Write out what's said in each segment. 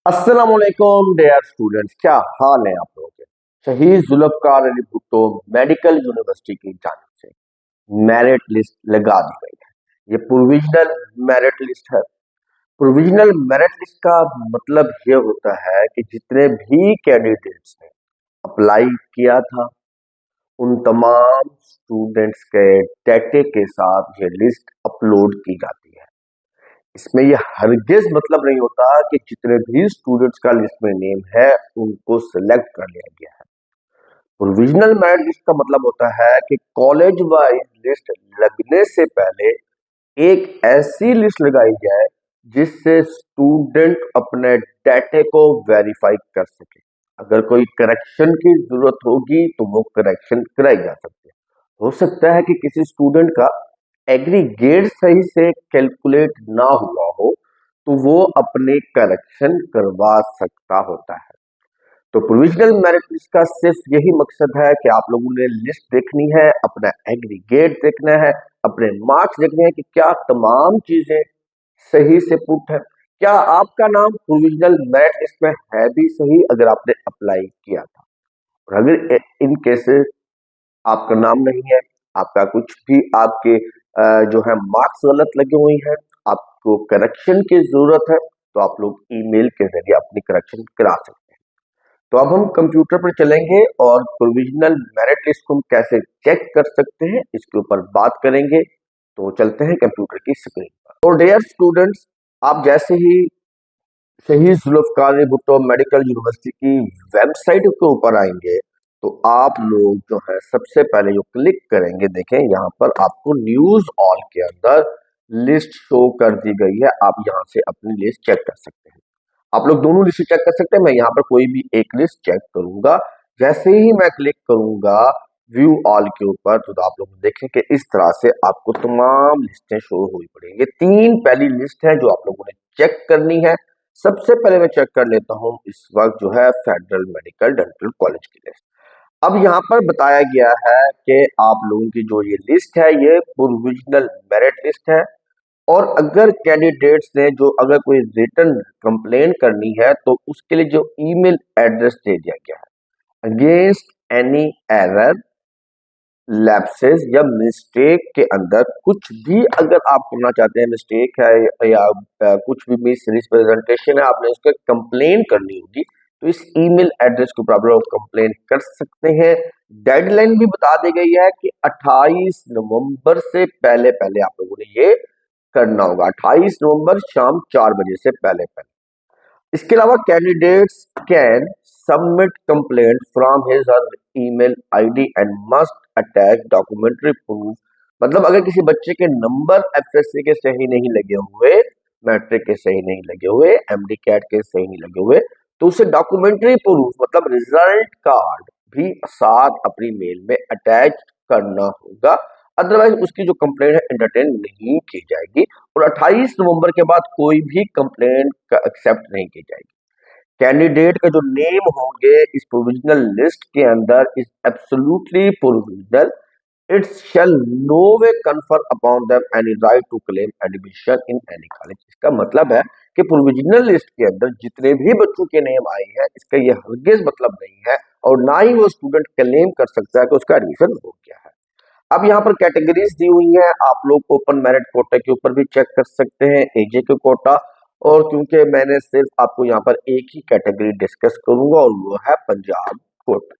अस्सलाम वालेकुम dear students, क्या हाल है आप लोगों के। शहीद जुल्फकार अली भुट्टो मेडिकल यूनिवर्सिटी की जानिब से मेरिट लिस्ट लगा दी गई है। ये प्रोविजनल मेरिट लिस्ट है। प्रोविजनल मेरिट लिस्ट का मतलब ये होता है कि जितने भी कैंडिडेट्स ने अप्लाई किया था उन तमाम स्टूडेंट्स के डाटे के साथ ये लिस्ट अपलोड की जाती है। इसमें ये हरगिज मतलब नहीं होता कि जितने भी स्टूडेंट्स का लिस्ट में नेम है उनको सिलेक्ट कर लिया गया है। प्रोविजनल मेरिट लिस्ट का मतलब होता है कि कॉलेज वाइज लिस्ट लगने से पहले एक ऐसी लिस्ट लगाई जाए जिससे स्टूडेंट अपने डाटे को वेरीफाई कर सके। अगर कोई करेक्शन की जरूरत होगी तो वो करेक्शन कराई जा सकती है। हो सकता है कि किसी स्टूडेंट का एग्रीगेट सही से कैलकुलेट ना हुआ हो तो वो अपने करेक्शन करवा सकता होता है। तो प्रोविजनल मेरिट लिस्ट का सिर्फ यही मकसद है कि आप लोगों ने लिस्ट देखनी है, अपना एग्रीगेट देखना है, अपने मार्क्स देखने हैं कि क्या तमाम चीजें सही से पुट है, क्या आपका नाम प्रोविजनल मेरिट लिस्ट में है भी सही अगर आपने अप्लाई किया था। और अगर इन केसेस आपका नाम नहीं है, आपका कुछ भी आपके जो है मार्क्स गलत लगे हुए हैं, आपको करेक्शन की जरूरत है, तो आप लोग ईमेल के जरिए अपनी करेक्शन करा सकते हैं। तो अब हम कंप्यूटर पर चलेंगे और प्रोविजनल मेरिट लिस्ट को हम कैसे चेक कर सकते हैं इसके ऊपर बात करेंगे। तो चलते हैं कंप्यूटर की स्क्रीन पर। तो डियर स्टूडेंट्स, आप जैसे ही शहीद जुल्फकार अली भुट्टो मेडिकल यूनिवर्सिटी की वेबसाइट के ऊपर आएंगे तो आप लोग जो है सबसे पहले जो क्लिक करेंगे, देखें यहाँ पर आपको न्यूज ऑल के अंदर लिस्ट शो कर दी गई है। आप यहाँ से अपनी लिस्ट चेक कर सकते हैं। आप लोग दोनों लिस्ट चेक कर सकते हैं। मैं यहाँ पर कोई भी एक लिस्ट चेक करूंगा। जैसे ही मैं क्लिक करूंगा व्यू ऑल के ऊपर तो आप लोग देखें कि इस तरह से आपको तमाम लिस्टें शो हुई पड़ेंगी। तीन पहली लिस्ट है जो आप लोगों ने चेक करनी है। सबसे पहले मैं चेक कर लेता हूं इस वक्त जो है फेडरल मेडिकल डेंटल कॉलेज की लिस्ट। अब यहाँ पर बताया गया है कि आप लोगों की जो ये लिस्ट है ये प्रोविजनल मेरिट लिस्ट है। और अगर कैंडिडेट्स ने जो अगर कोई रिटर्न कंप्लेन करनी है तो उसके लिए जो ईमेल एड्रेस दे दिया गया है, अगेंस्ट एनी एरर लैप्सेस या मिस्टेक के अंदर कुछ भी अगर आप करना चाहते हैं, मिस्टेक है या कुछ भी मिस रिप्रेजेंटेशन है, आपने उसका कंप्लेन करनी होगी तो इस ईमेल एड्रेस के ऊपर आप लोग कंप्लेन कर सकते हैं। डेडलाइन भी बता दी गई है कि 28 नवंबर से पहले पहले आप लोगों ने ये करना होगा। 28 नवंबर शाम 4 बजे से पहले पहले। इसके अलावा candidates can submit complaint from his और email ID and must attach documentary proof. मतलब अगर किसी बच्चे के नंबर एफएससी के सही नहीं लगे हुए, मैट्रिक के सही नहीं लगे हुए, एमडी कैट के सही नहीं लगे हुए, तो उसे डॉक्यूमेंट्री प्रूफ मतलब रिजल्ट कार्ड भी साथ अपनी मेल में अटैच करना होगा। अदरवाइज उसकी जो कंप्लेंट है एंटरटेन नहीं की जाएगी और 28 नवंबर के बाद कोई भी कंप्लेंट एक्सेप्ट नहीं की जाएगी। कैंडिडेट का जो नेम होंगे इस प्रोविजनल लिस्ट के अंदर is absolutely provisional. It's shall no way confer upon them any right to claim admission in any college. इसका मतलब है कि प्रोविजनल लिस्ट के अंदर जितने भी बच्चों के नेम आए हैं इसका ये हरगिज मतलब नहीं है और ना ही वो स्टूडेंट क्लेम कर सकता है कि उसका एडमिशन हो गया है। अब यहाँ पर कैटेगरीज दी हुई है। आप लोग ओपन मेरिट कोटा के ऊपर भी चेक कर सकते हैं, एजे के कोटा। और क्योंकि मैंने सिर्फ आपको यहाँ पर एक ही कैटेगरी डिस्कस करूंगा और वो है पंजाब कोटा,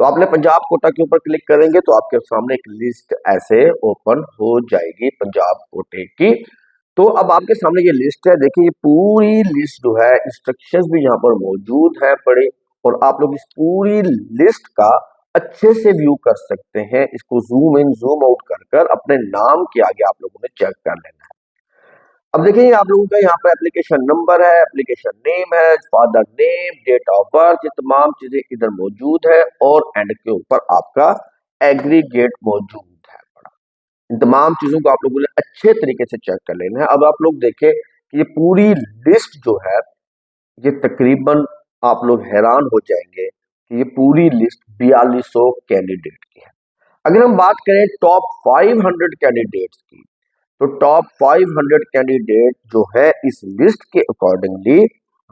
तो आपने पंजाब कोटा के ऊपर क्लिक करेंगे तो आपके सामने एक लिस्ट ऐसे ओपन हो जाएगी पंजाब कोटे की। तो अब आपके सामने ये लिस्ट है। देखिए ये पूरी लिस्ट जो है इंस्ट्रक्शंस भी यहाँ पर मौजूद है पड़े और आप लोग इस पूरी लिस्ट का अच्छे से व्यू कर सकते हैं। इसको जूम इन जूम आउट कर कर अपने नाम के आगे आप लोगों ने चेक कर लेना है। अब देखिए आप लोगों का यहाँ पर एप्लीकेशन नंबर है, एप्लीकेशन नेम है, father name, date of birth, ये तमाम चीजें इधर मौजूद है और एंड के ऊपर आपका एग्रीगेट मौजूद है। इन तमाम चीजों को आप लोगों ने अच्छे तरीके से चेक कर लेना है। अब आप लोग देखें कि ये पूरी लिस्ट जो है ये तकरीबन आप लोग हैरान हो जाएंगे कि ये पूरी लिस्ट 4200 कैंडिडेट की है। अगर हम बात करें टॉप 500 कैंडिडेट्स की तो टॉप 500 कैंडिडेट जो है इस लिस्ट के अकॉर्डिंगली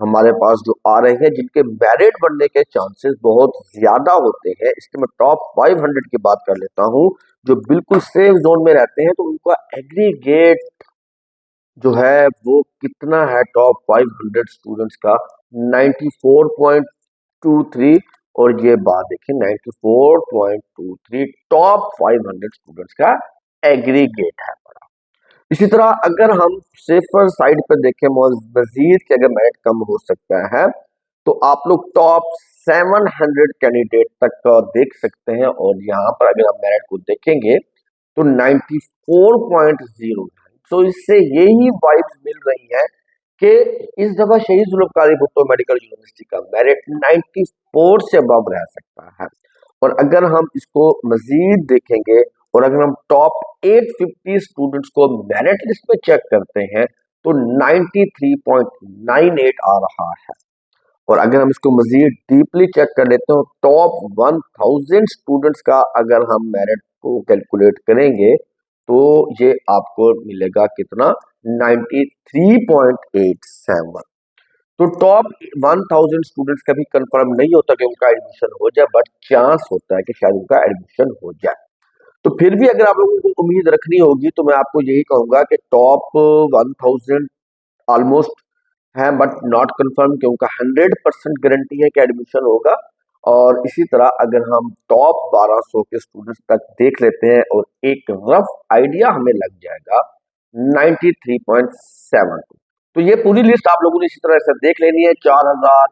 हमारे पास जो आ रहे हैं जिनके मेरिट बनने के चांसेस बहुत ज्यादा होते हैं। इसके मैं टॉप 500 की बात कर लेता हूं जो बिल्कुल सेफ जोन में रहते हैं, तो उनका एग्रीगेट जो है वो कितना है टॉप 500 स्टूडेंट्स का, 94.23। और ये बात देखिए 94.23 टॉप 500 स्टूडेंट्स का एग्रीगेट है। इसी तरह अगर हम सेफर साइड पर देखें मजीद कि अगर मेरिट कम हो सकता है, तो आप लोग टॉप 700 कैंडिडेट तक का देख सकते हैं। और यहाँ पर अगर हम मेरिट को देखेंगे तो 94.09। तो इससे यही वाइब्स मिल रही है कि इस दफा शहीद जुल्फकार भुट्टो मेडिकल यूनिवर्सिटी का मेरिट 94 से अबव रह सकता है। और अगर हम इसको मजीद देखेंगे और अगर हम टॉप 850 स्टूडेंट्स को मेरिट लिस्ट में चेक करते हैं तो 93.98 आ रहा है। और अगर हम इसको मजीद डीपली चेक कर लेते हो टॉप 1000 स्टूडेंट्स का अगर हम मेरिट को कैलकुलेट करेंगे तो ये आपको मिलेगा कितना, 93.87। तो टॉप 1000 स्टूडेंट्स का भी कंफर्म नहीं होता कि उनका एडमिशन हो जाए, बट चांस होता है कि शायद उनका एडमिशन हो जाए। तो फिर भी अगर आप लोगों को उम्मीद रखनी होगी तो मैं आपको यही कहूंगा कि टॉप 1000 ऑलमोस्ट है बट नॉट कंफर्म कि उनका 100% गारंटी है कि एडमिशन होगा। और इसी तरह अगर हम टॉप 1200 के स्टूडेंट्स तक देख लेते हैं और एक रफ आइडिया हमें लग जाएगा 93.7। तो ये पूरी लिस्ट आप लोगों ने इसी तरह से देख लेनी है। 4000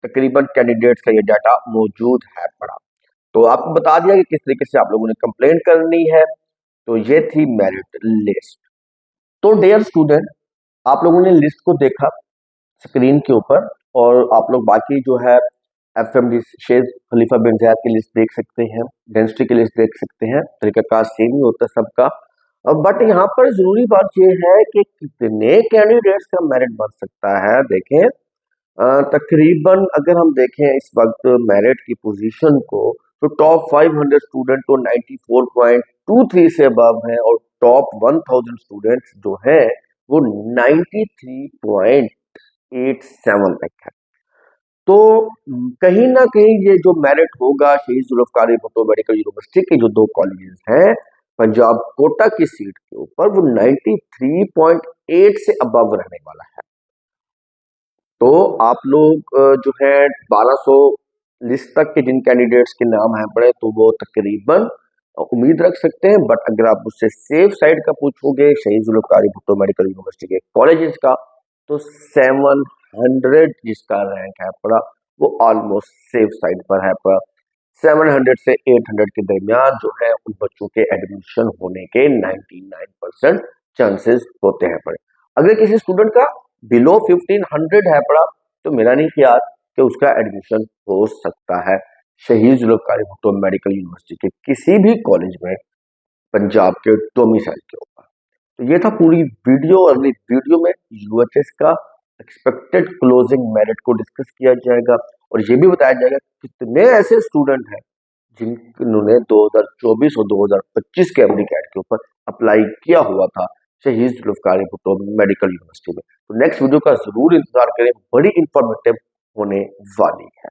तकरीबन कैंडिडेट्स का ये डाटा मौजूद है पड़ा। तो आपको बता दिया कि किस तरीके से आप लोगों ने कंप्लेंट करनी है। तो ये थी मेरिट लिस्ट। तो डियर स्टूडेंट, आप लोगों ने लिस्ट को देखा स्क्रीन के ऊपर, और आप लोग बाकी जो है एफएमडी शेख खलीफा बिन ज़ायद की लिस्ट देख सकते हैं, डेंसिटी की लिस्ट देख सकते हैं। तरीकाकार सेम ही होता है सबका। बट यहाँ पर जरूरी बात यह है कि कितने कैंडिडेट्स का मेरिट बन सकता है। देखें तकरीबन अगर हम देखें इस वक्त मेरिट की पोजीशन को, तो टॉप 500 स्टूडेंट तो 94.23 से अबव हैं और टॉप 1000 स्टूडेंट्स जो हैं वो 93.87 तक है। तो कहीं ना कहीं ये जो मेरिट होगा शहीद जुल्फकार भुट्टो मेडिकल यूनिवर्सिटी के जो दो कॉलेजेस हैं पंजाब कोटा की सीट के ऊपर, वो 93.8 से अबव रहने वाला है। तो आप लोग जो है 1200 लिस्ट तक के जिन कैंडिडेट्स के नाम हैं पड़े, तो वो तकरीबन उम्मीद रख सकते हैं। बट अगर आप उससे सेफ साइड का पूछोगे शहीद जुल्फकार भुट्टो मेडिकल यूनिवर्सिटी के कॉलेजेस का, तो 700 जिसका रैंक है पड़ा वो ऑलमोस्ट सेफ साइड पर है पड़ा। 700 से 800 के दरमियान जो है उन बच्चों के एडमिशन होने के 99% चांसेस होते हैं पड़े। अगर किसी स्टूडेंट का बिलो 1500 है पड़ा, तो मेरा नहीं ख्याल कि उसका एडमिशन हो सकता है शहीद जुल्फकार भुट्टो मेडिकल यूनिवर्सिटी के किसी भी कॉलेज में पंजाब के डोमिसाइल के ऊपर। तो ये था पूरी वीडियो। अगली वीडियो में यूएचएस का एक्सपेक्टेड क्लोजिंग मेरिट को डिस्कस किया जाएगा और ये भी बताया जाएगा कितने ऐसे स्टूडेंट हैं जिन्होंने 2024 और 2025 के एमडी-कैट के ऊपर अप्लाई किया हुआ था शहीद जुल्फकार भुट्टो मेडिकल यूनिवर्सिटी में। तो नेक्स्ट वीडियो का जरूर इंतजार करें, बड़ी इंफॉर्मेटिव होने वाली है।